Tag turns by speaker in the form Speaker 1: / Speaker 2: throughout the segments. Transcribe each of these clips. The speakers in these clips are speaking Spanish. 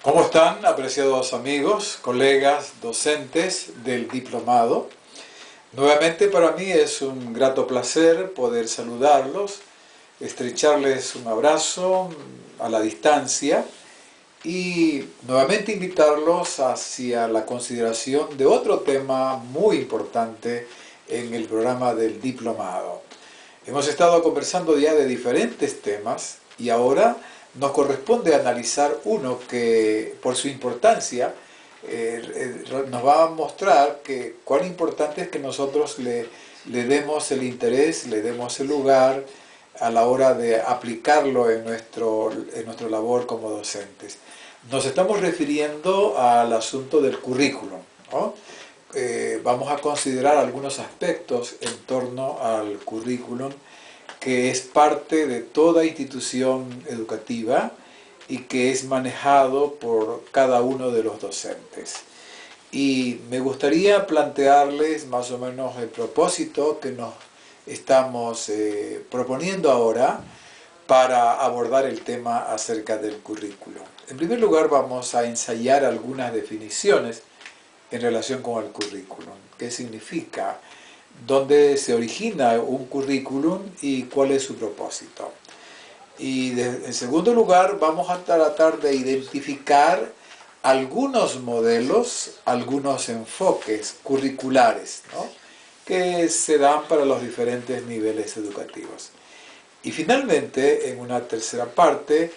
Speaker 1: ¿Cómo están, apreciados amigos, colegas, docentes del diplomado? Nuevamente para mí es un grato placer poder saludarlos, estrecharles un abrazo a la distancia y nuevamente invitarlos hacia la consideración de otro tema muy importante en el programa del diplomado. Hemos estado conversando ya de diferentes temas y ahora nos corresponde analizar uno que por su importancia nos va a mostrar cuán importante es que nosotros le demos el interés, le demos el lugar a la hora de aplicarlo en nuestra labor como docentes. Nos estamos refiriendo al asunto del currículum, ¿no? Vamos a considerar algunos aspectos en torno al currículum que es parte de toda institución educativa y que es manejado por cada uno de los docentes. Y me gustaría plantearles más o menos el propósito que nos estamos proponiendo ahora para abordar el tema acerca del currículo. En primer lugar, vamos a ensayar algunas definiciones en relación con el currículum. ¿Qué significa? ¿Dónde se origina un currículum y cuál es su propósito? Y en segundo lugar, vamos a tratar de identificar algunos modelos, algunos enfoques curriculares, ¿no?, que se dan para los diferentes niveles educativos. Y finalmente, en una tercera parte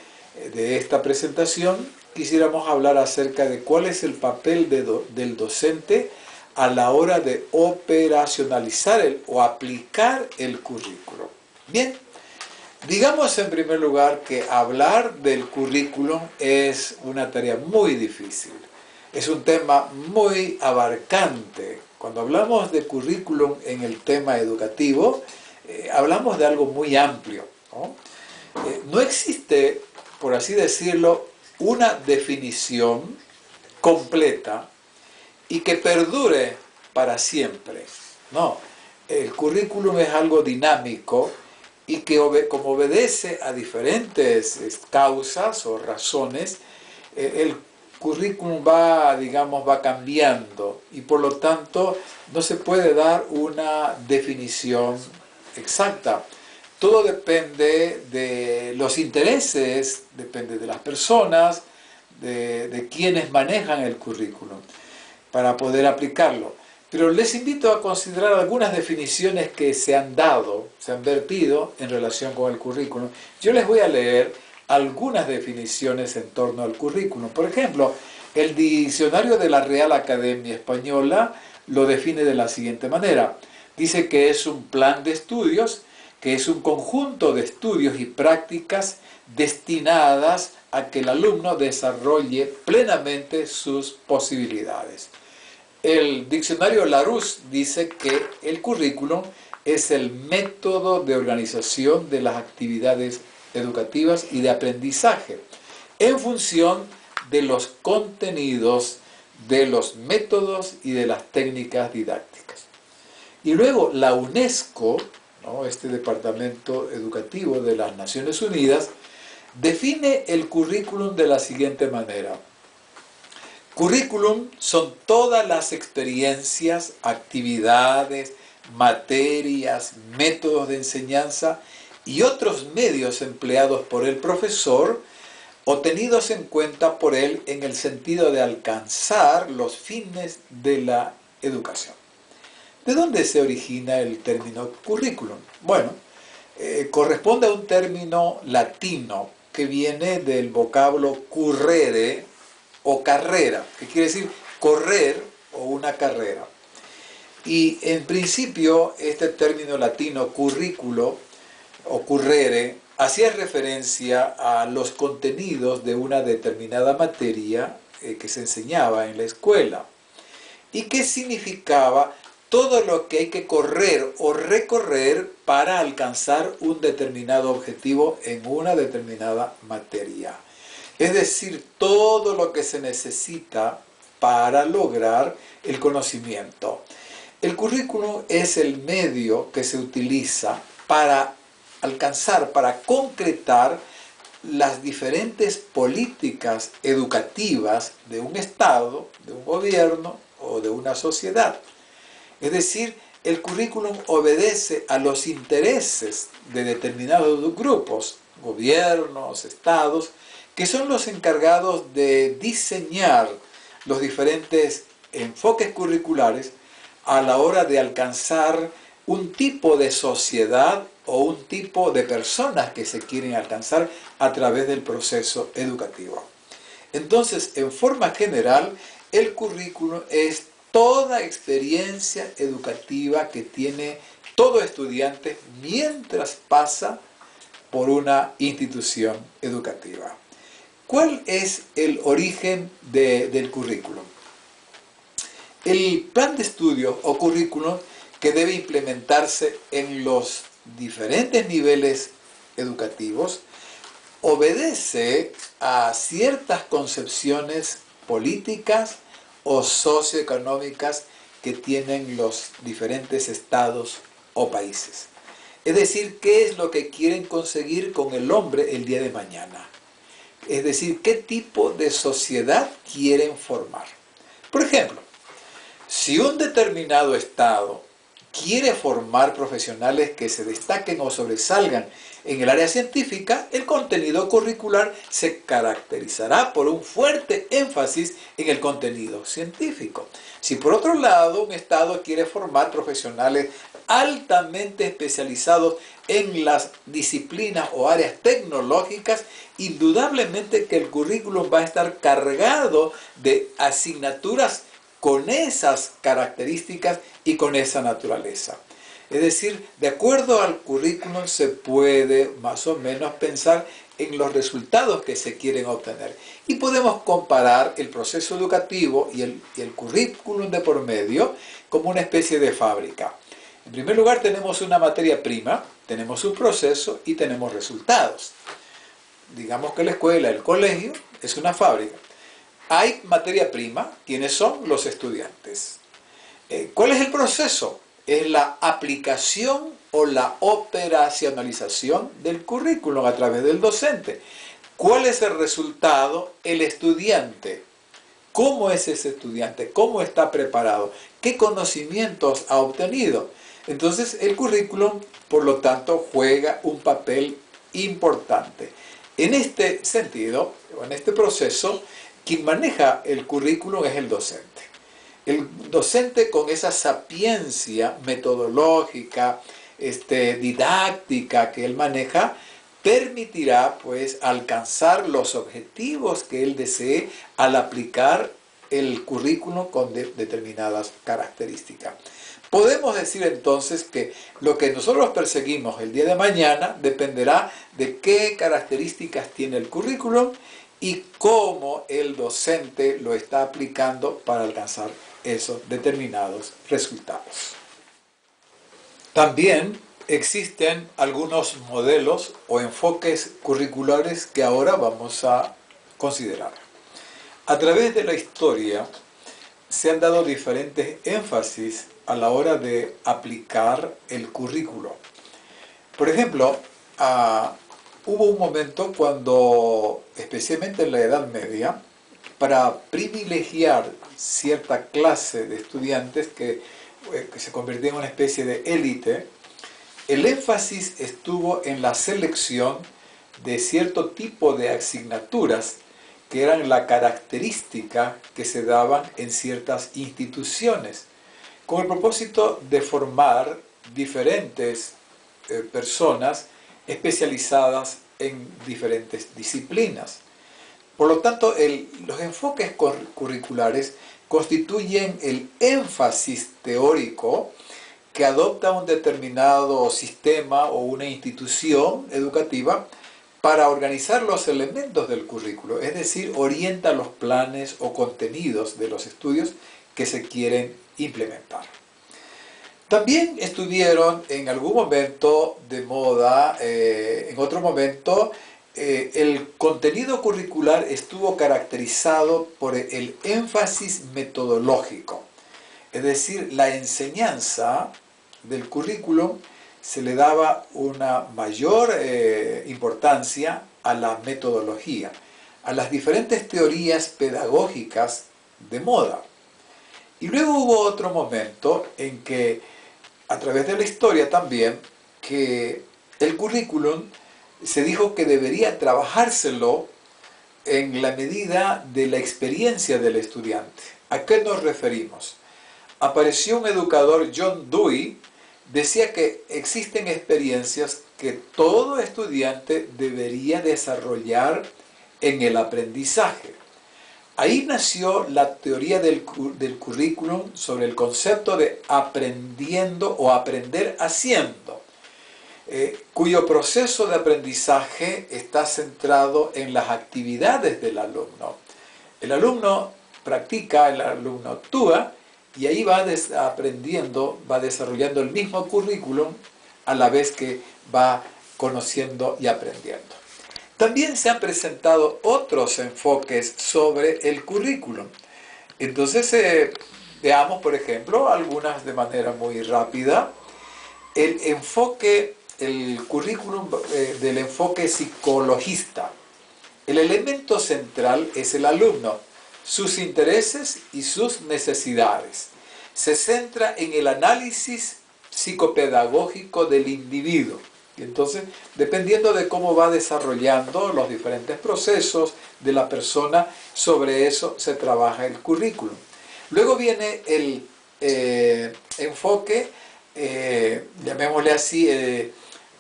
Speaker 1: de esta presentación, quisiéramos hablar acerca de cuál es el papel del docente a la hora de operacionalizar o aplicar el currículo. Bien, digamos en primer lugar que hablar del currículum es una tarea muy difícil. Es un tema muy abarcante. Cuando hablamos de currículum en el tema educativo, hablamos de algo muy amplio, ¿no? No existe, por así decirlo, una definición completa y que perdure para siempre. No, el currículum es algo dinámico y que como obedece a diferentes causas o razones, el currículum va cambiando y por lo tanto no se puede dar una definición exacta. Todo depende de los intereses, depende de las personas, de quienes manejan el currículum para poder aplicarlo. Pero les invito a considerar algunas definiciones que se han vertido en relación con el currículum. Yo les voy a leer algunas definiciones en torno al currículum. Por ejemplo, el diccionario de la Real Academia Española lo define de la siguiente manera. Dice que es un plan de estudios, que es un conjunto de estudios y prácticas destinadas a que el alumno desarrolle plenamente sus posibilidades. El diccionario Larousse dice que el currículum es el método de organización de las actividades educativas y de aprendizaje en función de los contenidos, de los métodos y de las técnicas didácticas. Y luego la UNESCO, ¿no?, este departamento educativo de las Naciones Unidas, define el currículum de la siguiente manera. Currículum son todas las experiencias, actividades, materias, métodos de enseñanza y otros medios empleados por el profesor o tenidos en cuenta por él en el sentido de alcanzar los fines de la educación. ¿De dónde se origina el término currículum? Bueno, corresponde a un término latino que viene del vocablo currere o carrera, que quiere decir correr o una carrera. Y en principio este término latino currículo o currere hacía referencia a los contenidos de una determinada materia que se enseñaba en la escuela y que significaba todo lo que hay que correr o recorrer para alcanzar un determinado objetivo en una determinada materia. Es decir, todo lo que se necesita para lograr el conocimiento. El currículum es el medio que se utiliza para alcanzar, para concretar las diferentes políticas educativas de un Estado, de un gobierno o de una sociedad. Es decir, el currículum obedece a los intereses de determinados grupos, gobiernos, estados, que son los encargados de diseñar los diferentes enfoques curriculares a la hora de alcanzar un tipo de sociedad o un tipo de personas que se quieren alcanzar a través del proceso educativo. Entonces, en forma general, el currículum es toda experiencia educativa que tiene todo estudiante mientras pasa por una institución educativa. ¿Cuál es el origen del currículum? El plan de estudio o currículum que debe implementarse en los diferentes niveles educativos obedece a ciertas concepciones políticas o socioeconómicas que tienen los diferentes estados o países. Es decir, ¿qué es lo que quieren conseguir con el hombre el día de mañana? Es decir, ¿qué tipo de sociedad quieren formar? Por ejemplo, si un determinado estado quiere formar profesionales que se destaquen o sobresalgan en el área científica, el contenido curricular se caracterizará por un fuerte énfasis en el contenido científico. Si por otro lado un estado quiere formar profesionales altamente especializados en las disciplinas o áreas tecnológicas, indudablemente que el currículum va a estar cargado de asignaturas con esas características y con esa naturaleza. Es decir, de acuerdo al currículum se puede más o menos pensar en los resultados que se quieren obtener. Y podemos comparar el proceso educativo y el currículum de por medio como una especie de fábrica. En primer lugar tenemos una materia prima, tenemos un proceso y tenemos resultados. Digamos que la escuela, el colegio, es una fábrica. Hay materia prima, ¿quiénes son? Los estudiantes. ¿Cuál es el proceso? Es la aplicación o la operacionalización del currículum a través del docente. ¿Cuál es el resultado? El estudiante. ¿Cómo es ese estudiante? ¿Cómo está preparado? ¿Qué conocimientos ha obtenido? Entonces el currículum, por lo tanto, juega un papel importante. En este sentido, o en este proceso, quien maneja el currículum es el docente. El docente, con esa sapiencia metodológica, didáctica que él maneja, permitirá pues alcanzar los objetivos que él desee al aplicar el currículum con determinadas características. Podemos decir entonces que lo que nosotros perseguimos el día de mañana dependerá de qué características tiene el currículum y cómo el docente lo está aplicando para alcanzar esos determinados resultados. También existen algunos modelos o enfoques curriculares que ahora vamos a considerar. A través de la historia se han dado diferentes énfasis a la hora de aplicar el currículo. Por ejemplo, hubo un momento cuando, especialmente en la Edad Media, para privilegiar cierta clase de estudiantes que se convertían en una especie de élite, el énfasis estuvo en la selección de cierto tipo de asignaturas que eran la característica que se daban en ciertas instituciones, con el propósito de formar diferentes personas especializadas en diferentes disciplinas. Por lo tanto, los enfoques curriculares constituyen el énfasis teórico que adopta un determinado sistema o una institución educativa para organizar los elementos del currículo, es decir, orienta los planes o contenidos de los estudios que se quieren implementar. También estuvieron en algún momento de moda, en otro momento, el contenido curricular estuvo caracterizado por el énfasis metodológico, es decir, la enseñanza del currículum se le daba una mayor importancia a la metodología, a las diferentes teorías pedagógicas de moda. Y luego hubo otro momento en que, a través de la historia también, que el currículum se dijo que debería trabajárselo en la medida de la experiencia del estudiante. ¿A qué nos referimos? Apareció un educador, John Dewey, decía que existen experiencias que todo estudiante debería desarrollar en el aprendizaje. Ahí nació la teoría del currículum sobre el concepto de aprendiendo o aprender haciendo, cuyo proceso de aprendizaje está centrado en las actividades del alumno. El alumno practica, el alumno actúa, y ahí va aprendiendo, va desarrollando el mismo currículum a la vez que va conociendo y aprendiendo. También se han presentado otros enfoques sobre el currículum. Entonces, veamos, por ejemplo, algunas de manera muy rápida. El currículum del enfoque psicologista. El elemento central es el alumno, sus intereses y sus necesidades. Se centra en el análisis psicopedagógico del individuo. Y entonces, dependiendo de cómo va desarrollando los diferentes procesos de la persona, sobre eso se trabaja el currículum. Luego viene el enfoque, llamémosle así,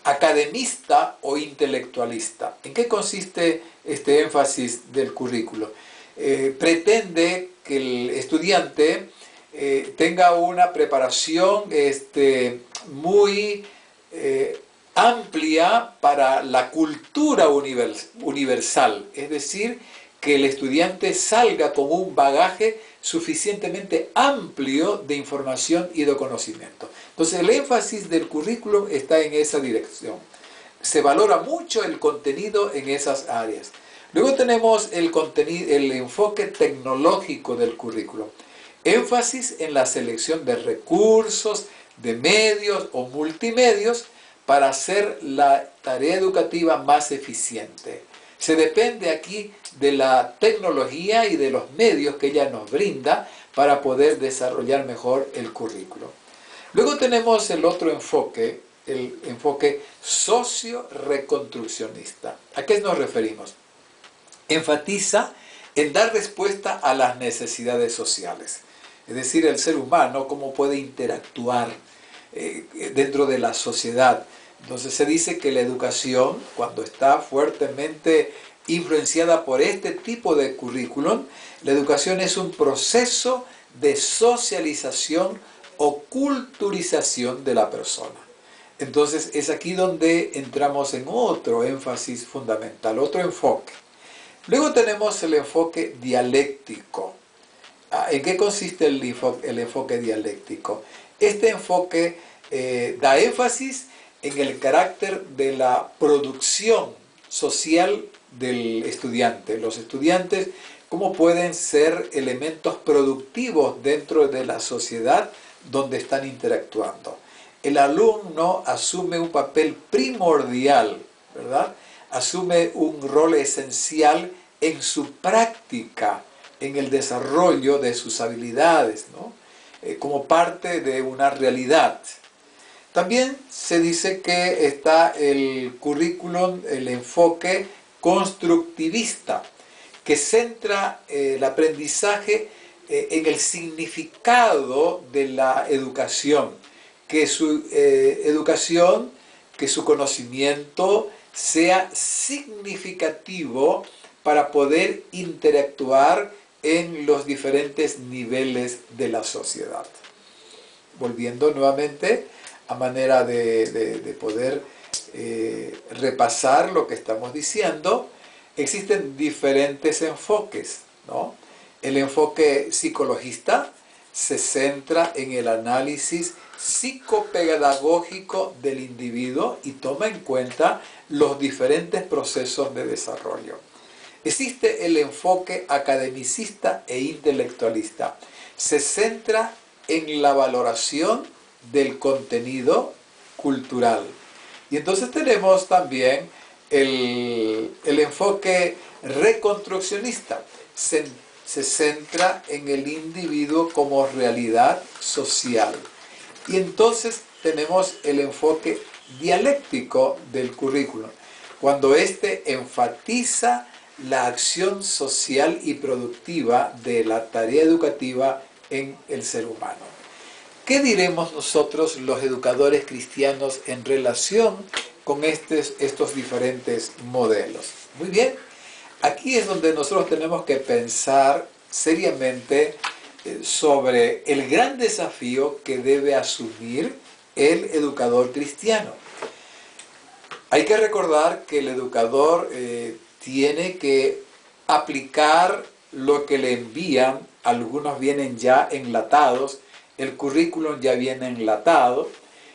Speaker 1: academista o intelectualista. ¿En qué consiste este énfasis del currículo? Pretende que el estudiante tenga una preparación muy amplia para la cultura universal, es decir, que el estudiante salga con un bagaje suficientemente amplio de información y de conocimiento. Entonces el énfasis del currículum está en esa dirección. Se valora mucho el contenido en esas áreas. Luego tenemos el enfoque tecnológico del currículum. Énfasis en la selección de recursos, de medios o multimedios para hacer la tarea educativa más eficiente. Se depende aquí de la tecnología y de los medios que ella nos brinda para poder desarrollar mejor el currículo. Luego tenemos el otro enfoque, el enfoque socio-reconstruccionista. ¿A qué nos referimos? Enfatiza en dar respuesta a las necesidades sociales. Es decir, el ser humano, cómo puede interactuar dentro de la sociedad. Entonces se dice que la educación, cuando está fuertemente influenciada por este tipo de currículum, la educación es un proceso de socialización o culturización de la persona. Entonces es aquí donde entramos en otro énfasis fundamental, otro enfoque. Luego tenemos el enfoque dialéctico. ¿En qué consiste el enfoque dialéctico? Este enfoque da énfasis en el carácter de la producción social del estudiante. Los estudiantes, cómo pueden ser elementos productivos dentro de la sociedad donde están interactuando. El alumno asume un papel primordial, ¿verdad? Asume un rol esencial en su práctica, en el desarrollo de sus habilidades, ¿no? Como parte de una realidad. También se dice que está el currículum, el enfoque constructivista, que centra el aprendizaje en el significado de la educación, que su educación, que su conocimiento sea significativo para poder interactuar en los diferentes niveles de la sociedad. Volviendo nuevamente a manera de poder repasar lo que estamos diciendo, existen diferentes enfoques, ¿no? El enfoque psicologista se centra en el análisis psicopedagógico del individuo y toma en cuenta los diferentes procesos de desarrollo. Existe el enfoque academicista e intelectualista. Se centra en la valoración del contenido cultural. Y entonces tenemos también el enfoque reconstruccionista se centra en el individuo como realidad social. Y entonces tenemos el enfoque dialéctico del currículum, cuando éste enfatiza la acción social y productiva de la tarea educativa en el ser humano. ¿Qué diremos nosotros los educadores cristianos en relación con estos diferentes modelos? Muy bien, aquí es donde nosotros tenemos que pensar seriamente sobre el gran desafío que debe asumir el educador cristiano. Hay que recordar que el educador tiene que aplicar lo que le envían. Algunos vienen ya enlatados, el currículum ya viene enlatado,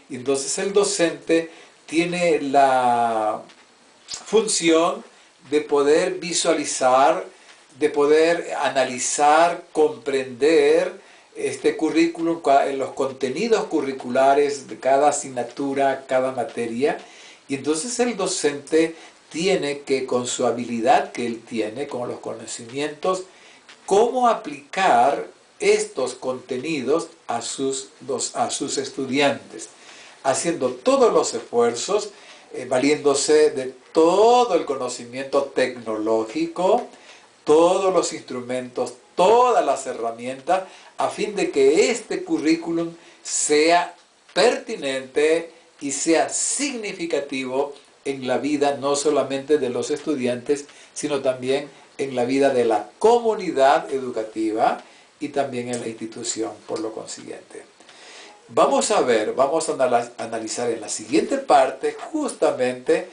Speaker 1: y entonces el docente tiene la función de poder visualizar, de poder analizar, comprender este currículum, los contenidos curriculares de cada asignatura, cada materia, y entonces el docente tiene que, con su habilidad que él tiene, con los conocimientos, cómo aplicar estos contenidos a sus estudiantes, haciendo todos los esfuerzos, valiéndose de todo el conocimiento tecnológico, todos los instrumentos, todas las herramientas, a fin de que este currículum sea pertinente y sea significativo en la vida no solamente de los estudiantes, sino también en la vida de la comunidad educativa y también en la institución, por lo consiguiente. Vamos a analizar en la siguiente parte justamente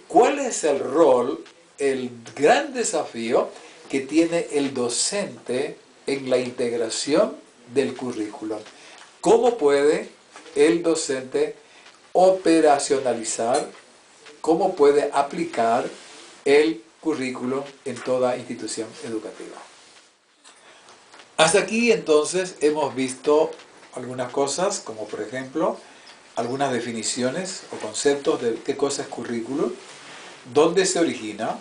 Speaker 1: cuál es el rol, el gran desafío que tiene el docente en la integración del currículum. ¿Cómo puede el docente operacionalizar, cómo puede aplicar el currículum en toda institución educativa? Hasta aquí entonces hemos visto algunas cosas, como por ejemplo algunas definiciones o conceptos de qué cosa es currículum, dónde se origina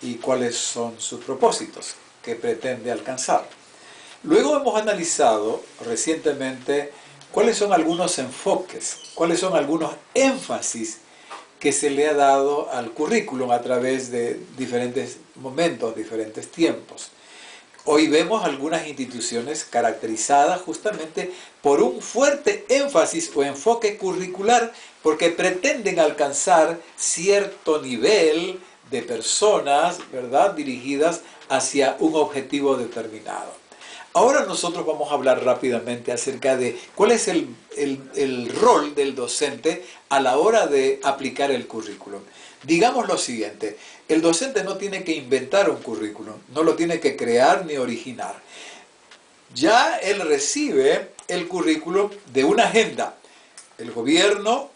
Speaker 1: y cuáles son sus propósitos que pretende alcanzar. Luego hemos analizado recientemente cuáles son algunos enfoques, cuáles son algunos énfasis que se le ha dado al currículum a través de diferentes momentos, diferentes tiempos. Hoy vemos algunas instituciones caracterizadas justamente por un fuerte énfasis o enfoque curricular porque pretenden alcanzar cierto nivel de personas, ¿verdad?, dirigidas hacia un objetivo determinado. Ahora nosotros vamos a hablar rápidamente acerca de cuál es el rol del docente a la hora de aplicar el currículum. Digamos lo siguiente, el docente no tiene que inventar un currículum, no lo tiene que crear ni originar. Ya él recibe el currículum de una agenda. El gobierno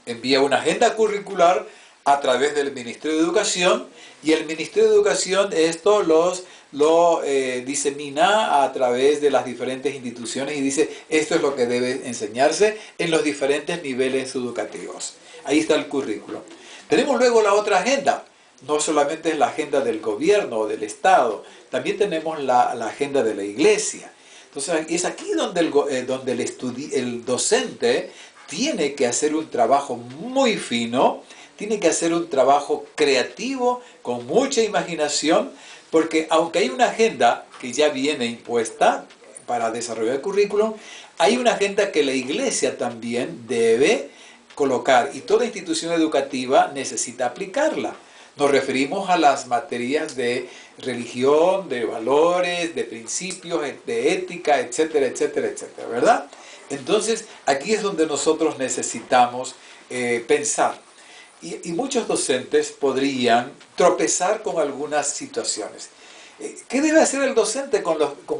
Speaker 1: envía una agenda curricular a través del Ministerio de Educación y el Ministerio de Educación esto lo disemina a través de las diferentes instituciones y dice esto es lo que debe enseñarse en los diferentes niveles educativos. Ahí está el currículum. Tenemos luego la otra agenda. No solamente es la agenda del gobierno o del Estado, también tenemos la agenda de la iglesia. Entonces es aquí donde el docente tiene que hacer un trabajo muy fino, tiene que hacer un trabajo creativo, con mucha imaginación, porque aunque hay una agenda que ya viene impuesta para desarrollar el currículum, hay una agenda que la iglesia también debe colocar y toda institución educativa necesita aplicarla. Nos referimos a las materias de religión, de valores, de principios, de ética, etcétera, etcétera, etcétera, ¿verdad? Entonces, aquí es donde nosotros necesitamos pensar. Y muchos docentes podrían tropezar con algunas situaciones. ¿Qué debe hacer el docente con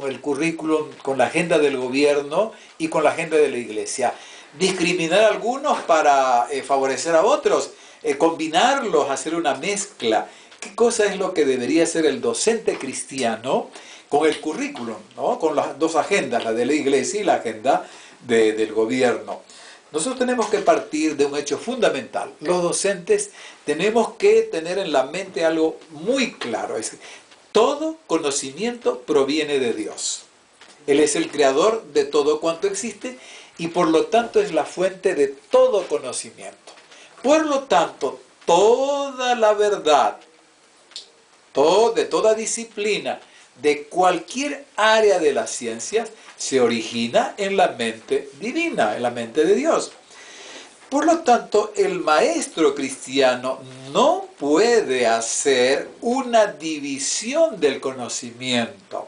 Speaker 1: el currículum, con la agenda del gobierno y con la agenda de la iglesia? ¿Discriminar a algunos para favorecer a otros? ¿Combinarlos, hacer una mezcla? ¿Qué cosa es lo que debería hacer el docente cristiano con el currículum, ¿no?, con las dos agendas, la de la iglesia y la agenda del gobierno? Nosotros tenemos que partir de un hecho fundamental. Los docentes tenemos que tener en la mente algo muy claro. Es que todo conocimiento proviene de Dios. Él es el creador de todo cuanto existe y por lo tanto es la fuente de todo conocimiento. Por lo tanto, toda la verdad, de toda disciplina, de cualquier área de las ciencias, se origina en la mente divina, en la mente de Dios. Por lo tanto, el maestro cristiano no puede hacer una división del conocimiento,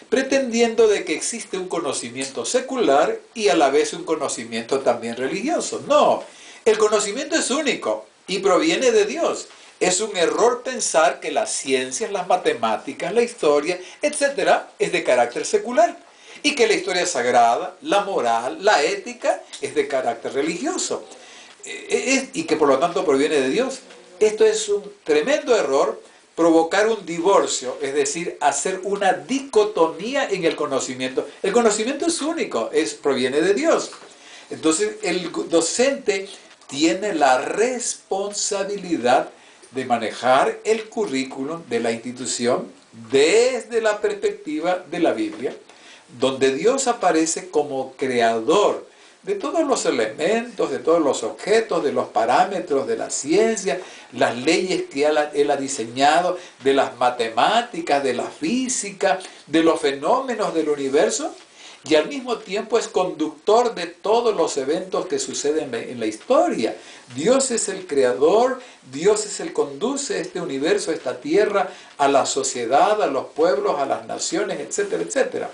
Speaker 1: pretendiendo de que existe un conocimiento secular y a la vez un conocimiento también religioso. No, el conocimiento es único y proviene de Dios. Es un error pensar que las ciencias, las matemáticas, la historia, etcétera, es de carácter secular y que la historia sagrada, la moral, la ética es de carácter religioso y que por lo tanto proviene de Dios. Esto es un tremendo error, provocar un divorcio, es decir, hacer una dicotomía en el conocimiento. El conocimiento es único, proviene de Dios. Entonces el docente tiene la responsabilidad de manejar el currículum de la institución desde la perspectiva de la Biblia, donde Dios aparece como creador de todos los elementos, de todos los objetos, de los parámetros de la ciencia, las leyes que Él ha diseñado, de las matemáticas, de la física, de los fenómenos del universo, y al mismo tiempo es conductor de todos los eventos que suceden en la historia. Dios es el creador, Dios es el que conduce este universo, esta tierra, a la sociedad, a los pueblos, a las naciones, etcétera, etcétera.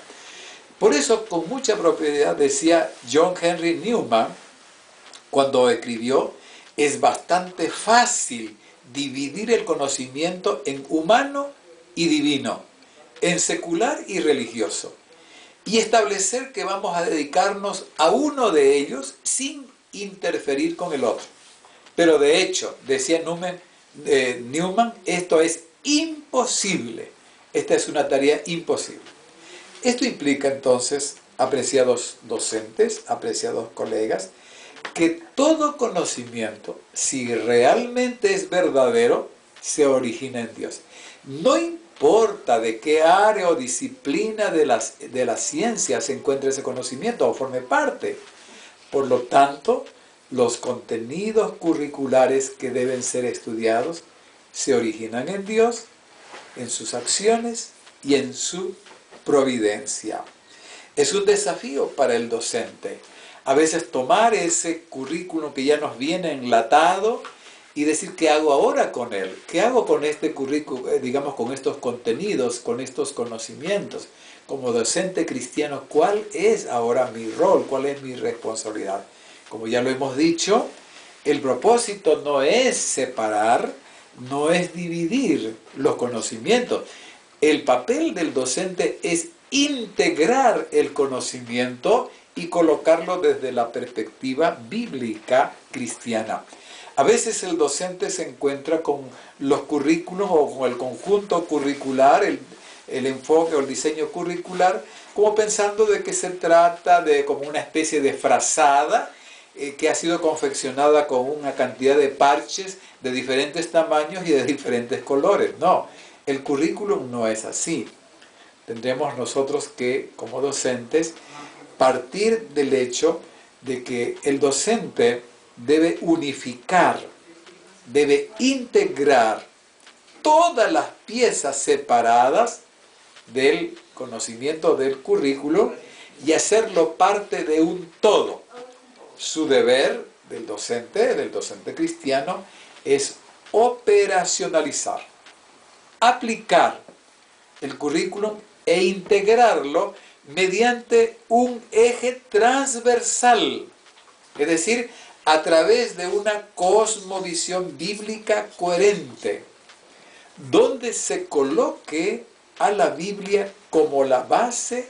Speaker 1: Por eso, con mucha propiedad, decía John Henry Newman, cuando escribió, es bastante fácil dividir el conocimiento en humano y divino, en secular y religioso, y establecer que vamos a dedicarnos a uno de ellos sin interferir con el otro. Pero de hecho, decía Newman, esto es imposible. Esta es una tarea imposible. Esto implica entonces, apreciados docentes, apreciados colegas, que todo conocimiento, si realmente es verdadero, se origina en Dios. No importa de qué área o disciplina de la ciencia se encuentre ese conocimiento o forme parte. Por lo tanto, los contenidos curriculares que deben ser estudiados se originan en Dios, en sus acciones y en su providencia. Es un desafío para el docente. A veces tomar ese currículum que ya nos viene enlatado y decir, ¿qué hago ahora con él? ¿Qué hago con este currículum, digamos, con estos contenidos, con estos conocimientos? Como docente cristiano, ¿cuál es ahora mi rol? ¿Cuál es mi responsabilidad? Como ya lo hemos dicho, el propósito no es separar, no es dividir los conocimientos. El papel del docente es integrar el conocimiento y colocarlo desde la perspectiva bíblica cristiana. A veces el docente se encuentra con los currículos o con el conjunto curricular, el enfoque o el diseño curricular, como pensando de que se trata de como una especie de frazada que ha sido confeccionada con una cantidad de parches de diferentes tamaños y de diferentes colores. No, el currículum no es así. Tendremos nosotros que, como docentes, partir del hecho de que el docente debe unificar, debe integrar todas las piezas separadas del conocimiento del currículo y hacerlo parte de un todo. Su deber del docente cristiano, es operacionalizar, aplicar el currículum e integrarlo mediante un eje transversal, es decir, a través de una cosmovisión bíblica coherente, donde se coloque a la Biblia como la base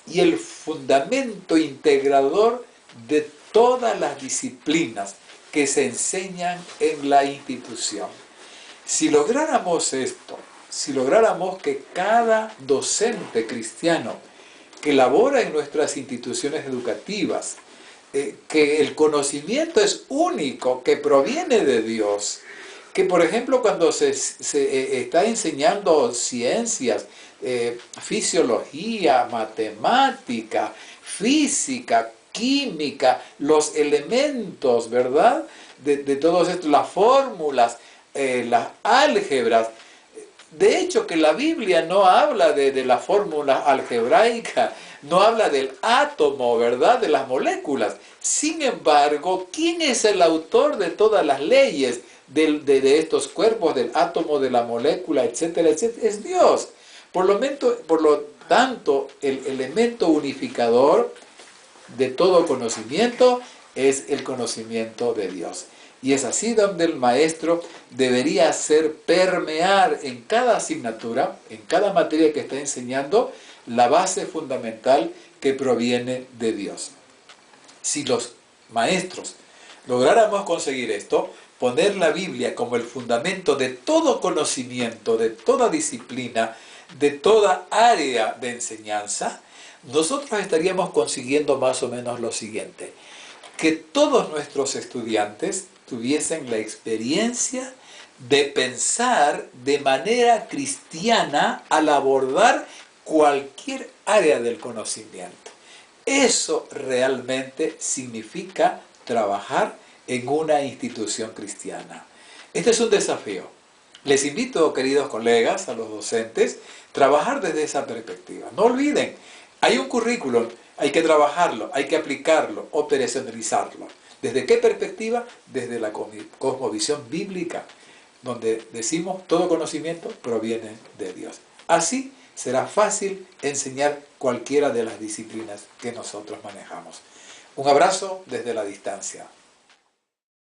Speaker 1: y el fundamento integrador de todas las disciplinas que se enseñan en la institución. Si lográramos esto, si lográramos que cada docente cristiano que labora en nuestras instituciones educativas que el conocimiento es único, que proviene de Dios. Que por ejemplo cuando se está enseñando ciencias, fisiología, matemática, física, química, los elementos, ¿verdad? De todos estos, las fórmulas, las álgebras. De hecho, que la Biblia no habla de la fórmula algebraica, no habla del átomo, ¿verdad? De las moléculas. Sin embargo, ¿quién es el autor de todas las leyes de estos cuerpos, del átomo, de la molécula, etcétera, etcétera? Es Dios. Por lo tanto, el elemento unificador de todo conocimiento es el conocimiento de Dios. Y es así donde el maestro debería hacer permear en cada asignatura, en cada materia que está enseñando, la base fundamental que proviene de Dios. Si los maestros lográramos conseguir esto, poner la Biblia como el fundamento de todo conocimiento, de toda disciplina, de toda área de enseñanza, nosotros estaríamos consiguiendo más o menos lo siguiente: que todos nuestros estudiantes tuviesen la experiencia de pensar de manera cristiana al abordar cualquier área del conocimiento. Eso realmente significa trabajar en una institución cristiana. Este es un desafío. Les invito, queridos colegas, a los docentes, a trabajar desde esa perspectiva. No olviden, hay un currículum, hay que trabajarlo, hay que aplicarlo, operacionalizarlo. ¿Desde qué perspectiva? Desde la cosmovisión bíblica, donde decimos todo conocimiento proviene de Dios. Así será fácil enseñar cualquiera de las disciplinas que nosotros manejamos. Un abrazo desde la distancia.